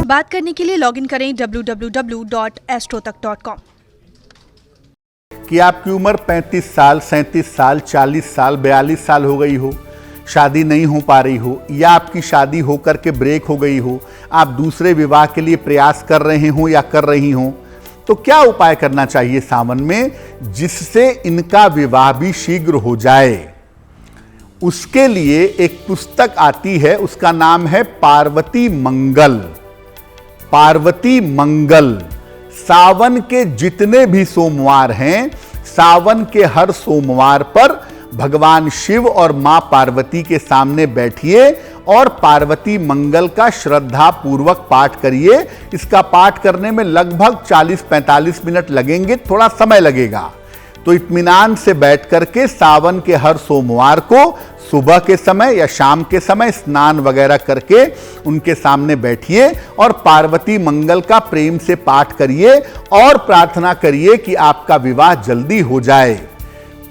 बात करने के लिए लॉगिन करें www.astrotak.com। कि आपकी उम्र 35 साल, 37 साल, 40 साल, 42 साल हो गई हो, शादी नहीं हो पा रही हो, या आपकी शादी होकर के ब्रेक हो गई हो, आप दूसरे विवाह के लिए प्रयास कर रहे हो या कर रही हो, तो क्या उपाय करना चाहिए सावन में जिससे इनका विवाह भी शीघ्र हो जाए? उसके लिए एक पुस्तक आती है, उसका नाम है पार्वती मंगल। पार्वती मंगल सावन के जितने भी सोमवार हैं, सावन के हर सोमवार पर भगवान शिव और मां पार्वती के सामने बैठिए और पार्वती मंगल का श्रद्धा पूर्वक पाठ करिए। इसका पाठ करने में लगभग 40-45 मिनट लगेंगे, थोड़ा समय लगेगा। तो इत्मीनान से बैठ करके सावन के हर सोमवार को सुबह के समय या शाम के समय स्नान वगैरह करके उनके सामने बैठिए और पार्वती मंगल का प्रेम से पाठ करिए और प्रार्थना करिए कि आपका विवाह जल्दी हो जाए।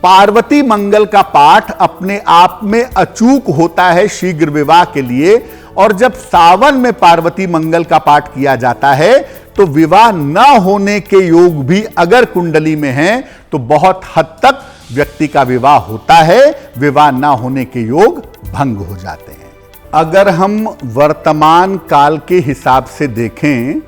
पार्वती मंगल का पाठ अपने आप में अचूक होता है शीघ्र विवाह के लिए, और जब सावन में पार्वती मंगल का पाठ किया जाता है तो विवाह न होने के योग भी अगर कुंडली में हैं तो बहुत हद तक व्यक्ति का विवाह होता है, विवाह न होने के योग भंग हो जाते हैं। अगर हम वर्तमान काल के हिसाब से देखें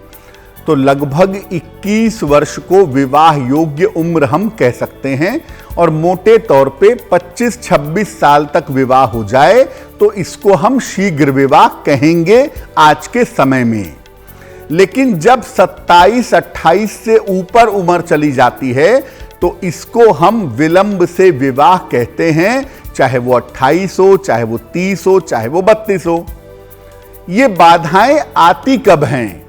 तो लगभग 21 वर्ष को विवाह योग्य उम्र हम कह सकते हैं, और मोटे तौर पे 25-26 साल तक विवाह हो जाए तो इसको हम शीघ्र विवाह कहेंगे आज के समय में। लेकिन जब 27-28 से ऊपर उम्र चली जाती है तो इसको हम विलंब से विवाह कहते हैं, चाहे वो 28 हो, चाहे वो 30 हो, चाहे वो 32 हो। ये बाधाएं आती कब हैं?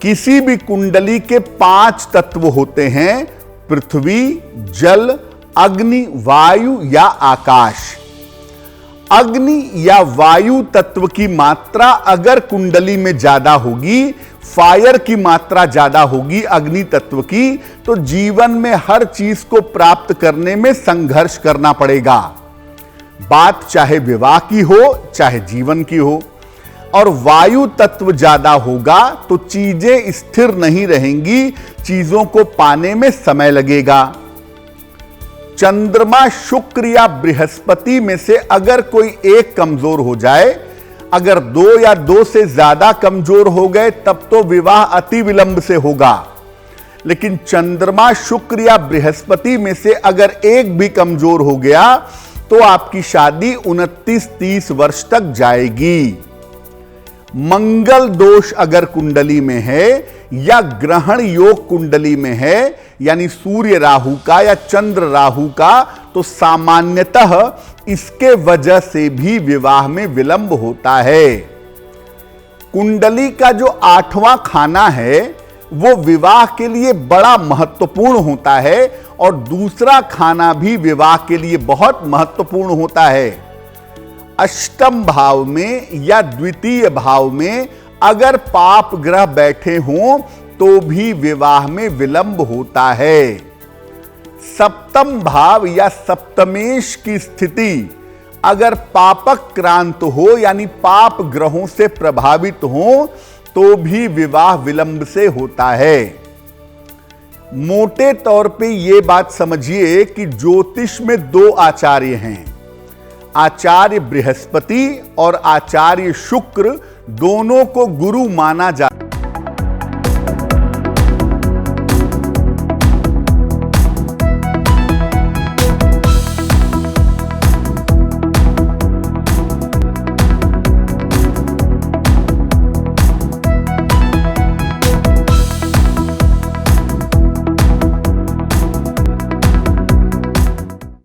किसी भी कुंडली के 5 तत्व होते हैं, पृथ्वी, जल, अग्नि, वायु या आकाश। अग्नि या वायु तत्व की मात्रा अगर कुंडली में ज्यादा होगी, फायर की मात्रा ज्यादा होगी अग्नि तत्व की, तो जीवन में हर चीज को प्राप्त करने में संघर्ष करना पड़ेगा। बात चाहे विवाह की हो, चाहे जीवन की हो। और वायु तत्व ज्यादा होगा तो चीजें स्थिर नहीं रहेंगी, चीजों को पाने में समय लगेगा। चंद्रमा, शुक्र या बृहस्पति में से अगर कोई एक कमजोर हो जाए, अगर 2 या 2 से ज्यादा कमजोर हो गए तब तो विवाह अति विलंब से होगा। लेकिन चंद्रमा, शुक्र या बृहस्पति में से अगर एक भी कमजोर हो गया तो आपकी शादी 29-30 वर्ष तक जाएगी। मंगल दोष अगर कुंडली में है या ग्रहण योग कुंडली में है, यानी सूर्य राहु का या चंद्र राहु का, तो सामान्यतः इसके वजह से भी विवाह में विलंब होता है। कुंडली का जो 8वां खाना है वो विवाह के लिए बड़ा महत्वपूर्ण होता है, और दूसरा खाना भी विवाह के लिए बहुत महत्वपूर्ण होता है। अष्टम भाव में या द्वितीय भाव में अगर पाप ग्रह बैठे हों तो भी विवाह में विलंब होता है। सप्तम भाव या सप्तमेश की स्थिति अगर पापक क्रांत हो, यानी पाप ग्रहों से प्रभावित हो, तो भी विवाह विलंब से होता है। मोटे तौर पे ये बात समझिए कि ज्योतिष में 2 आचार्य हैं, आचार्य बृहस्पति और आचार्य शुक्र। दोनों को गुरु माना जाता है।